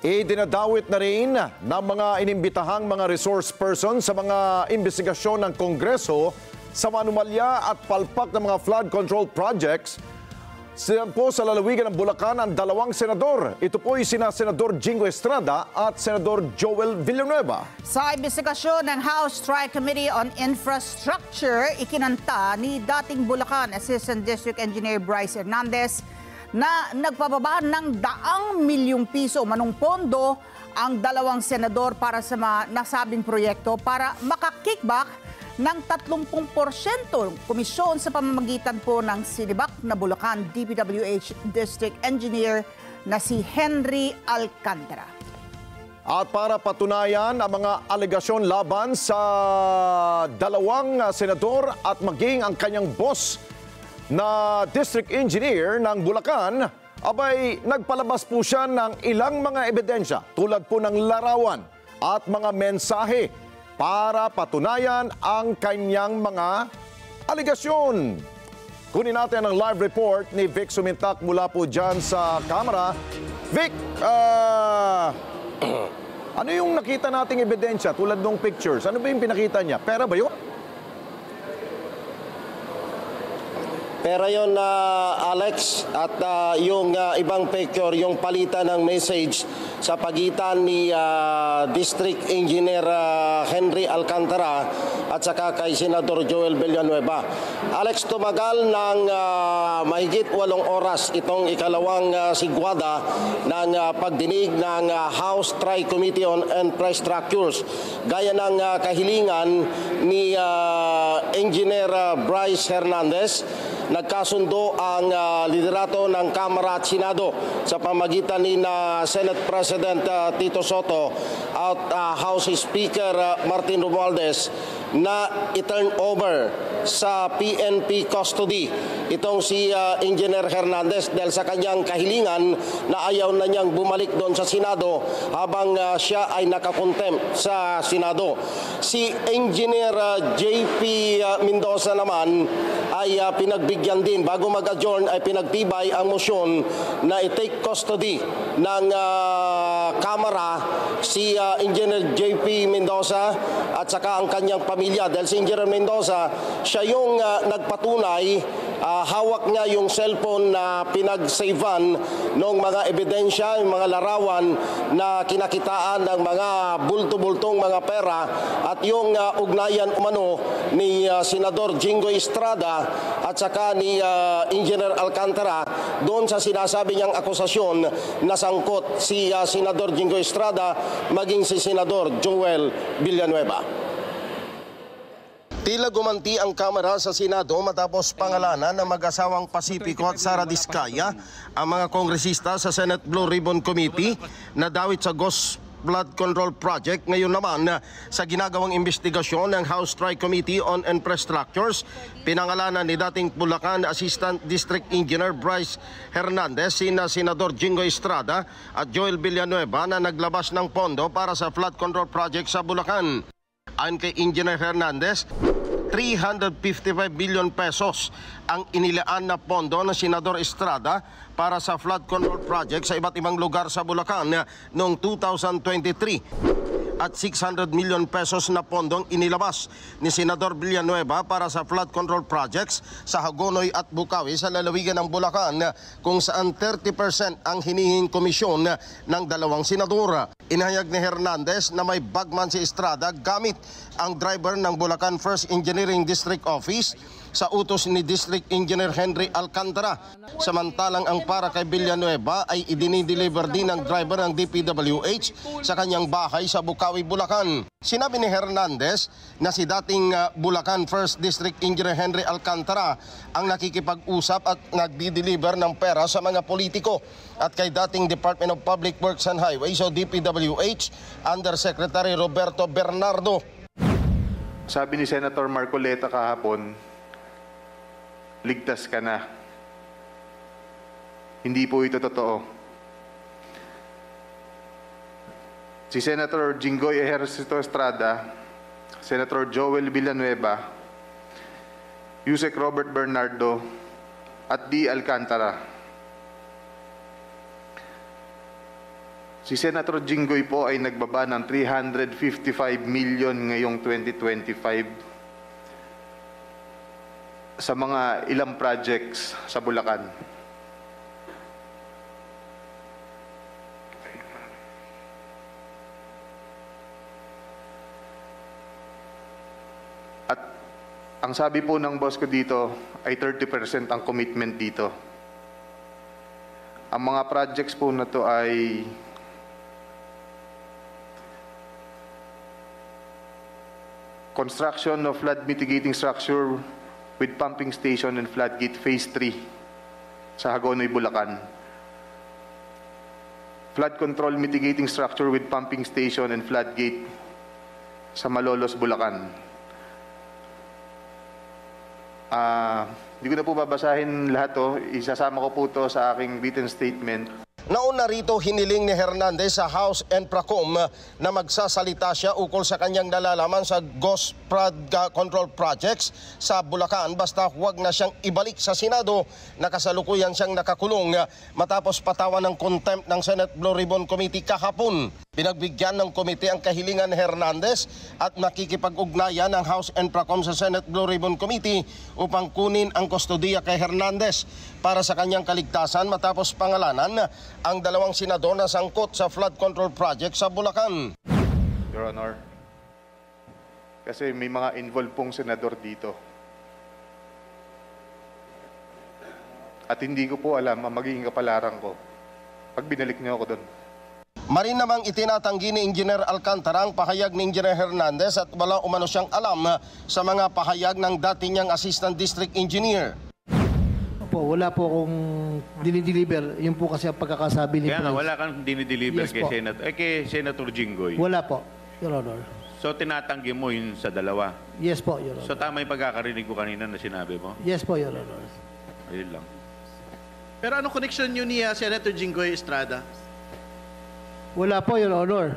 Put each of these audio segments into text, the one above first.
Idinadawit na rin ng mga inimbitahang mga resource person sa mga investigasyon ng Kongreso sa manumalya at palpak ng mga flood control projects. Siyan po sa lalawigan ng Bulacan ang dalawang senador. Ito po ay sina Senador Jingo Estrada at Senador Joel Villanueva. Sa investigasyon ng House Tri-Committee on Infrastructure, ikinanta ni dating Bulacan Assistant District Engineer Bryce Hernandez na nagpababa ng ₱100,000,000 manong pondo ang dalawang senador para sa nasabing proyekto para makakickback ng 30% komisyon sa pamamagitan po ng Sinibak na Bulacan DPWH District Engineer na si Henry Alcantara. At para patunayan ang mga alegasyon laban sa dalawang senador at maging ang kanyang boss na district engineer ng Bulacan, abay nagpalabas po siya ng ilang mga ebidensya tulad po ng larawan at mga mensahe para patunayan ang kanyang mga alegasyon. Kunin natin ang live report ni Vic Sumintak mula po dyan sa kamera. Vic, ano yung nakita nating ebidensya tulad ng pictures? Ano ba yung pinakita niya? Pera ba yun? Pero yun, Alex, at yung ibang picture, yung palitan ng message sa pagitan ni District Engineer Henry Alcantara at saka kay Senador Joel Villanueva. Alex, tumagal ng mahigit 8 oras itong ikalawang sigwada ng pagdinig ng House Tri-Committee on Infrastructures. Gaya ng kahilingan ni Engineer Bryce Hernandez, nagkasundo ang liderato ng Kamara at Senado sa pamagitan ni Senate President Tito Soto at House Speaker Martin Romualdez na i-turn over sa PNP custody itong si Engineer Hernandez dahil sa kanyang kahilingan na ayaw na niyang bumalik doon sa Senado habang siya ay nakakontempt sa Senado. Si Engineer JP Mendoza naman ay pinagbigyan din bago mag-adjourn ay pinagtibay ang motion na i-take custody ng Kamara si Engineer JP Mendoza at saka ang kanyang pamilya dahil si Engineer Mendoza siya yung nagpatunay, hawak niya yung cellphone na pinag-savean ng mga ebidensya, yung mga larawan na kinakitaan ng mga bulto-bultong mga pera at yung ugnayan umano ni Senador Jingo Estrada at saka ni Engineer Alcantara doon sa sinasabi niyang akusasyon na sangkot si Senador Jingo Estrada maging si Senador Joel Villanueva. Tila gumanti ang Kamara sa Senado matapos pangalanan ng mag-asawang Pacifico at Sara Diskaya ang mga kongresista sa Senate Blue Ribbon Committee na dawit sa Ghost Flood Control Project. Ngayon naman sa ginagawang investigasyon ng House Tri-Committee on Infrastructures, pinangalanan ni dating Bulacan Assistant District Engineer Bryce Hernandez, sina Senador Jingo Estrada at Joel Villanueva na naglabas ng pondo para sa flood control project sa Bulacan. Ayon kay Engineer Hernandez, 355 billion pesos ang inilaan na pondo ng Senador Estrada para sa flood control project sa iba't ibang lugar sa Bulacan noong 2023. At 600 million pesos na pondong inilabas ni Senador Villanueva para sa flood control projects sa Hagonoy at Bukawi sa lalawigan ng Bulacan kung saan 30% ang hinihing komisyon ng dalawang senador. Inahayag ni Hernandez na may bagman si Estrada gamit ang driver ng Bulacan First Engineering District Office sa utos ni District Engineer Henry Alcantara. Samantalang ang para kay Villanueva ay idinideliver din ng driver ng DPWH sa kanyang bahay sa Bukawi, Bulacan. Sinabi ni Hernandez na si dating Bulacan First District Engineer Henry Alcantara ang nakikipag-usap at nagdi-deliver ng pera sa mga politiko at kay dating Department of Public Works and Highways o DPWH Undersecretary Roberto Bernardo. Sabi ni Senator Marcoleta kahapon, ligtas ka na. Hindi po ito totoo. Si Senator Jingoy Ejercito Estrada, Senator Joel Villanueva, Yusek Robert Bernardo, at D. Alcantara Si Senator Jinggoy po ay nagbaba ng 355 million ngayong 2025 sa mga ilang projects sa Bulacan. At ang sabi po ng boss ko dito ay 30% ang commitment dito. Ang mga projects po na to ay construction of flood mitigating structure with pumping station and floodgate phase 3 sa Hagonoy, Bulacan. Flood control mitigating structure with pumping station and floodgate sa Malolos, Bulacan. Hindi ko na po babasahin lahat to. Isasama ko po to sa aking written statement. Nauna rito hiniling ni Hernandez sa House and Procom na magsasalita siya ukol sa kanyang nalalaman sa ghost flood control projects sa Bulacan basta huwag na siyang ibalik sa Senado na kasalukuyan siyang nakakulong matapos patawan ng contempt ng Senate Blue Ribbon Committee kahapon. Pinagbigyan ng komite ang kahilingan ni Hernandez at makikipag-ugnayan ng House and Procom sa Senate Blue Ribbon Committee upang kunin ang kustodiya kay Hernandez para sa kanyang kaligtasan matapos pangalanan ang dalawang senador na sangkot sa flood control project sa Bulacan. Your Honor, kasi may mga involved pong senador dito. At hindi ko po alam ang magiging kapalaran ko pag binalik niyo ako doon. Marin namang itinatanggi ni Engineer Alcantara ang pahayag ni Engineer Hernandez at wala umano siyang alam sa mga pahayag ng dati niyang Assistant District Engineer. Wala po akong dinideliver. Yun po kasi ang pagkakasabi ni Kaya nga, Price. wala kang dinideliver Yes kay po. kay Senator Jinggoy. Wala po, Your Honor. So, tinatanggi mo yun sa dalawa. Yes po, Your Honor. So, tama yung pagkakarinig ko kanina na sinabi mo? Yes po, Your Honor. Ayun lang. Pero ano connection nyo ni Senator Jinggoy Estrada? Wala po, Your Honor.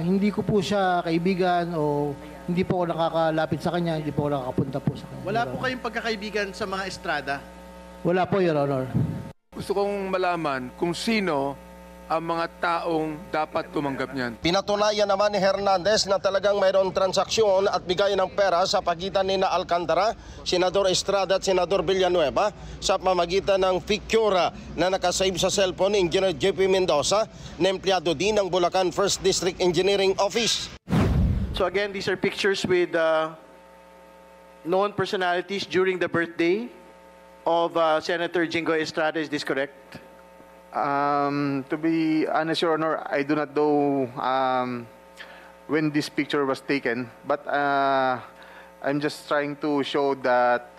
Hindi ko po siya kaibigan o hindi po ako nakakalapit sa kanya, hindi po ako nakakapunta po sa kanya. Wala Your po Honor. kayong pagkakaibigan sa mga Estrada? Wala po, Your Honor. Gusto kong malaman kung sino ang mga taong dapat tumanggap niyan. Pinatunayan naman ni Hernandez na talagang mayroon transaksyon at bigay ng pera sa pagitan ni na Alcantara, Senador Estrada at Senador Villanueva sa pamagitan ng picture na nakasave sa cellphone ni Engineer JP Mendoza na empleyado din ng Bulacan 1st District Engineering Office. So again, these are pictures with known personalities during the birthday of Senator Jinggoy Estrada. Is this correct? To be honest, Your Honor, I do not know when this picture was taken, but I'm just trying to show that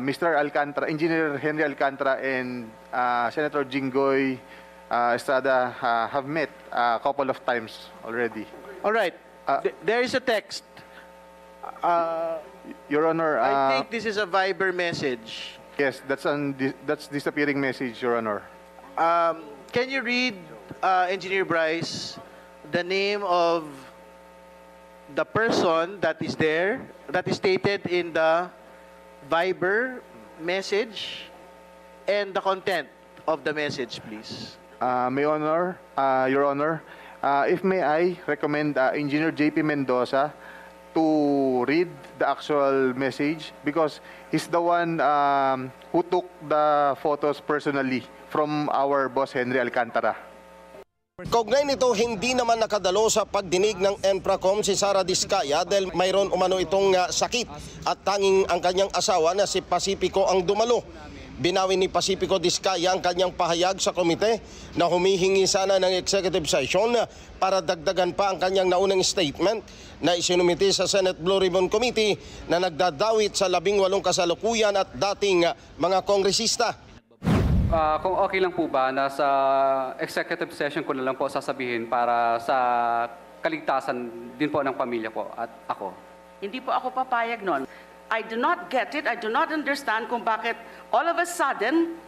Mr. Alcantara, Engineer Henry Alcantara and Senator Jinggoy Estrada have met a couple of times already. All right. There is a text. Your Honor, I think this is a Viber message. yes, that's disappearing message, Your Honor. Can you read, Engineer Bryce, the name of the person that is there, that is stated in the Viber message, and the content of the message, please? Your Honor, if may I recommend Engineer JP Mendoza to read the actual message because he's the one who took the photos personally from our boss Henry Alcantara. Kaugnay nito, hindi naman nakadalo sa pagdinig ng Enpracom si Sara Diskaya dahil mayroon umano itong sakit at tanging ang kanyang asawa na si Pacifico ang dumalo. Binawi ni Pacifico Diskaya ang kanyang pahayag sa komite na humihingi sana ng executive session para dagdagan pa ang kanyang naunang statement na isinumiti sa Senate Blue Ribbon Committee na nagdadawit sa 18 kasalukuyan at dating mga kongresista. Kung okay lang po ba na sa executive session ko na lang po sasabihin para sa kaligtasan din po ng pamilya ko at ako. Hindi po ako papayag nun. I do not get it. I do not understand kung bakit all of a sudden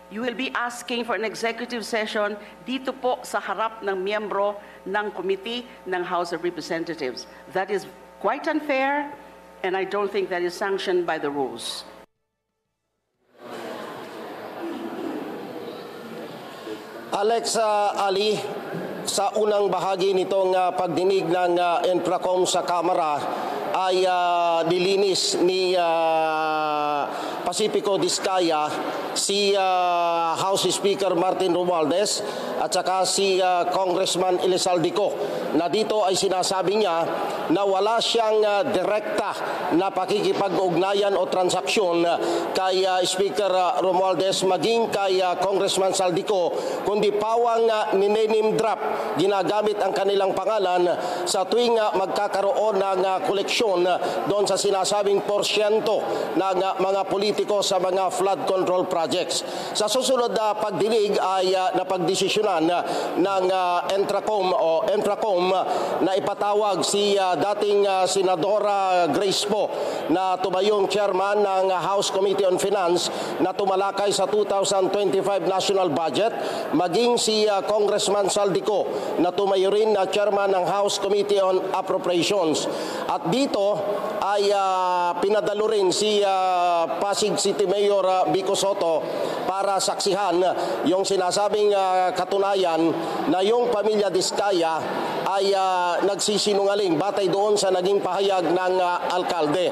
you will be asking for an executive session dito po sa harap ng miyembro ng committee ng House of Representatives. That is quite unfair and I don't think that is sanctioned by the rules. Alex Ali, sa unang bahagi nitong pagdinig ng Infracom sa Kamara ay nilinis ni Pacifico Diskaya si House Speaker Martin Romualdez at saka si Congressman Elizaldico na dito ay sinasabi niya na wala siyang direkta na pakikipag-ugnayan o transaksyon kay Speaker Romualdez maging kay Congressman Saldico, kundi pawang ninename drop ginagamit ang kanilang pangalan sa tuwing magkakaroon ng koleksyon doon sa sinasabing porsyento ng mga politiko sa mga flood control projects. Sa susunod na pagdinig ay napagdesisyonan ng Infracom na ipatawag si dating Senadora Grace Poe na tumayong chairman ng House Committee on Finance na tumalakay sa 2025 national budget, maging si Congressman Saldico na tumayo rin na chairman ng House Committee on Appropriations. At dito ay pinadalo rin si Pasig City Mayor Vico Soto para saksihan yung sinasabing katunayan na yung pamilya Diskaya ay nagsisinungaling batay doon sa naging pahayag ng alkalde.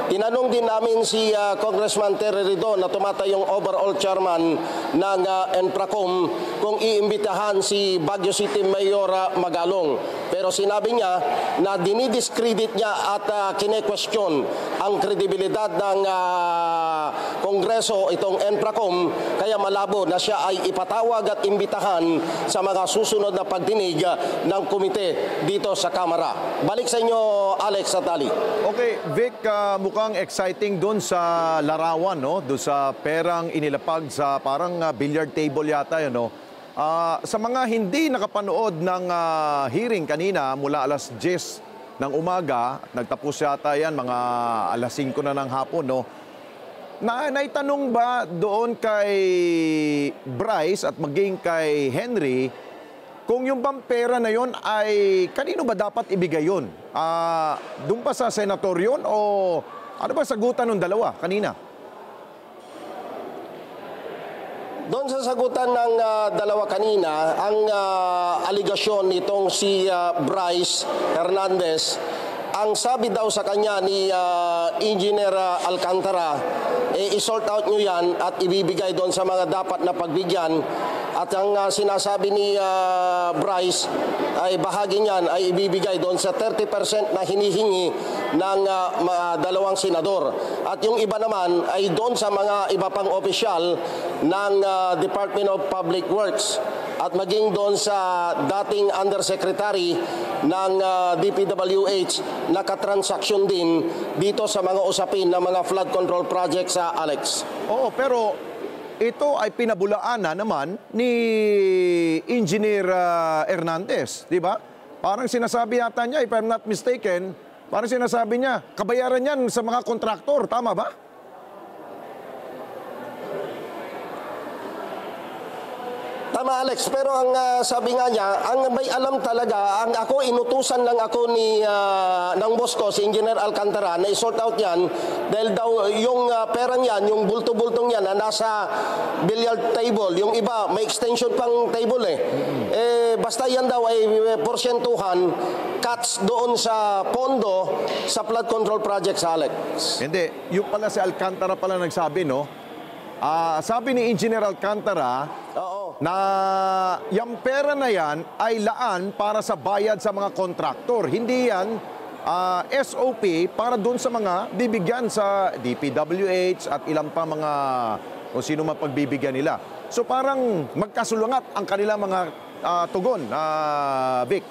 Tinanong din namin si Congressman Terry Ridon na tumatayong overall chairman ng Infracom kung iimbitahan si Baguio City Mayor Magalong. Pero sinabi niya na dinidiscredit niya at kine-question ang kredibilidad ng Kongreso itong Infracom, kaya malabo na siya ay ipatawag at imbitahan sa mga susunod na pagdinig ng komite dito sa Kamara. Balik sa inyo, Alex at Ali. Okay, Vic, mukhang exciting doon sa larawan, no? Doon sa perang inilapag sa parang billiard table yata, yun, no? Sa mga hindi nakapanood ng hearing kanina mula alas 10 ng umaga, nagtapos yata yan mga alas 5 na ng hapon, no? Naitanong ba doon kay Bryce at maging kay Henry kung yung bang pera na yon ay kanino ba dapat ibigay yun? Doon pa sa senator yun o ano ba sagutan ng dalawa kanina? Doon sa sagutan ng dalawa kanina, ang aligasyon nitong si Bryce Hernandez, ang sabi daw sa kanya ni Engineer Alcantara, i-sort out nyo yan at ibibigay doon sa mga dapat na pagbigyan. At ang sinasabi ni Bryce ay bahagi niyan ay ibibigay doon sa 30% na hinihingi ng dalawang senador. At yung iba naman ay doon sa mga iba pang opisyal ng Department of Public Works at maging doon sa dating undersecretary ng DPWH na katransaksyon din dito sa mga usapin ng mga flood control projects sa Alex. Oo, pero ito ay pinabulaanan naman ni Engineer Hernandez, di ba? Parang sinasabi yata niya, if I'm not mistaken, parang sinasabi niya, kabayaran yan sa mga kontraktor, tama ba? Tama, Alex, pero ang sabi nga niya, ang may alam talaga, ang ako inutusan lang ako ni ng boss ko, si Engineer Alcantara, na i-sort out yan dahil daw yung perang yan, yung bulto-bultong yan na nasa billiard table, yung iba may extension pang table basta yan daw ay porsyentuhan cuts doon sa pondo sa flood control projects, Alex. Hindi, yung pala si Alcantara pala nagsabi, no? Sabi ni Engineer Alcantara, na yung pera na yan ay laan para sa bayad sa mga kontraktor. Hindi yan SOP para doon sa mga bibigyan sa DPWH at ilang pa mga kung sino man pagbibigyan nila. So parang magkasulungat ang kanilang mga tugon, Vic.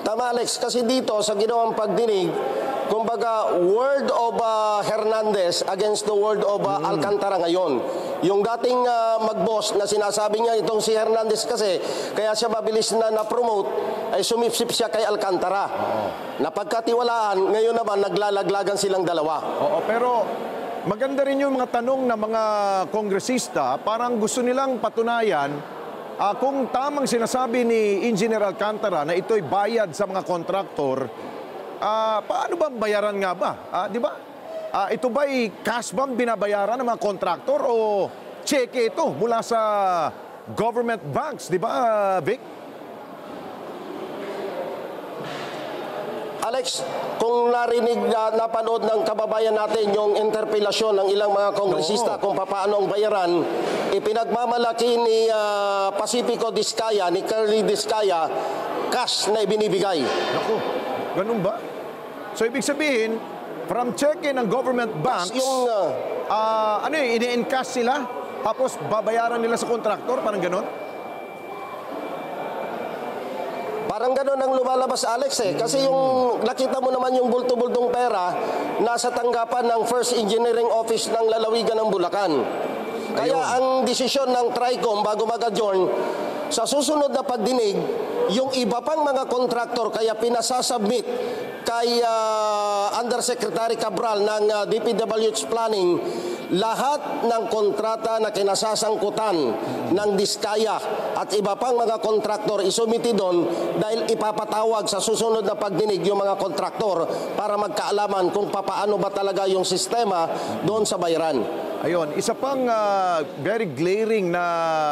Tama, Alex, kasi dito sa ginawang pagdinig, kumbaga word of Hernandez against the word of Alcantara ngayon. Yung dating mag-boss na sinasabi niya itong si Hernandez kasi, kaya siya mabilis na na-promote, ay sumipsip siya kay Alcantara. Napagkatiwalaan, ngayon naman naglalaglagan silang dalawa. Oo, pero maganda rin yung mga tanong ng mga kongresista, parang gusto nilang patunayan kung tamang sinasabi ni Engineer Alcantara na ito'y bayad sa mga kontraktor, paano ba bayaran nga ba? Di ba? Ito ba'y cash bang binabayaran ng mga kontraktor o cheque ito mula sa government banks, di ba, Vic? Alex, kung narinig na napanood ng kababayan natin yung interpelasyon ng ilang mga kongresista kung paano ang bayaran, ipinagmamalaki ni Pacifico Diskaya, ni Curly Diskaya, cash na ibinibigay. Naku, ganun ba? So, ibig sabihin, from cheque ng government banks, yung ano yun, ini-encash sila, tapos babayaran nila sa kontraktor, parang ganun? Parang gano'n ang lumalabas, Alex, eh. Kasi yung nakita mo naman yung bulto-bultong pera nasa tanggapan ng First Engineering Office ng Lalawigan ng Bulacan. Kaya ang desisyon ng TRICOM bago mag-adjourn, sa susunod na pagdinig, yung iba pang mga kontraktor kaya pinasasubmit kay Undersecretary Cabral ng DPWH Planning lahat ng kontrata na kinasasangkutan ng Diskaya at iba pang mga kontraktor isumiti doon dahil ipapatawag sa susunod na pagdinig yung mga kontraktor para magkaalaman kung papaano ba talaga yung sistema doon sa bayaran. Ayun, isa pang very glaring na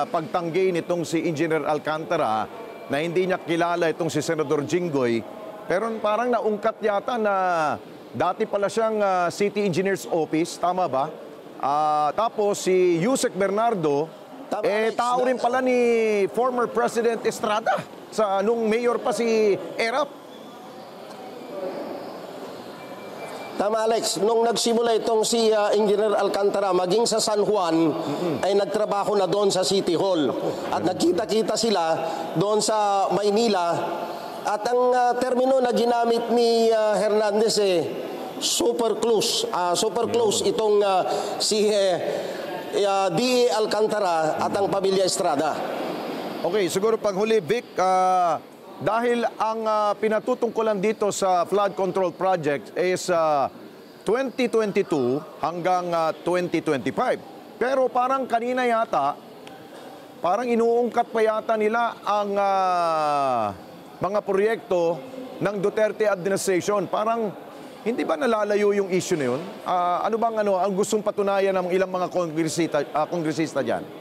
pagtanggi nitong si Engineer Alcantara na hindi niya kilala itong si Senador Jinggoy, pero parang naungkat yata na dati pala siyang City Engineer's Office, tama ba? Tapos si Yusek Bernardo, tao rin pala ni former President Estrada nung mayor pa si Erap. Tama, Alex. Nung nagsimula itong si Engineer Alcantara, maging sa San Juan, ay nagtrabaho na doon sa City Hall. At nagkita-kita sila doon sa Maynila. At ang termino na ginamit ni Hernandez super close. Super close itong si D.E. Alcantara at ang pamilya Estrada. Okay, siguro panghuli, Vic, dahil ang pinatutungkulan dito sa flood control project is 2022 hanggang 2025. Pero parang kanina yata, parang inuungkat pa yata nila ang mga proyekto ng Duterte administration. Parang hindi ba nalalayo yung issue na yun? Ano bang ang gustong patunayan ng ilang mga kongresista dyan?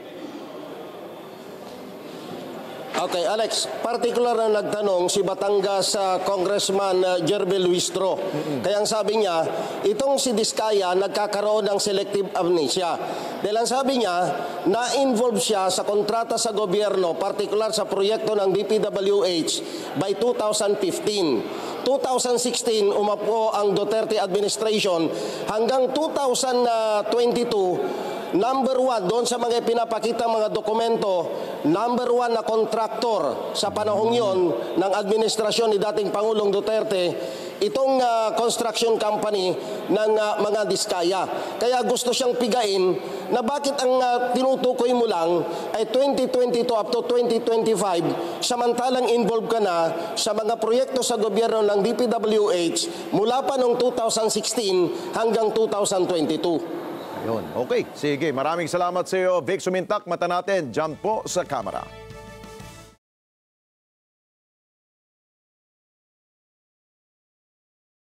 Okay, Alex, particular na nagtanong si Batangas Congressman Jerby Luistro. Kaya ang sabi niya, itong si Diskaya nagkakaroon ng selective amnesia. Dahil ang sabi niya, na-involve siya sa kontrata sa gobyerno, particular sa proyekto ng DPWH by 2015. 2016, umapo ang Duterte administration hanggang 2022, number 1, doon sa mga pinapakita mga dokumento, number 1 na kontraktor sa panahong yon ng administrasyon ni dating Pangulong Duterte, itong construction company ng mga Diskaya. Kaya gusto siyang pigain na bakit ang tinutukoy mo lang ay 2022 up to 2025, samantalang involved ka na sa mga proyekto sa gobyerno ng DPWH mula pa noong 2016 hanggang 2022. Ayun. Okay, sige. Maraming salamat sa iyo, Vic Sumintak. Mata natin, dyan po sa kamera.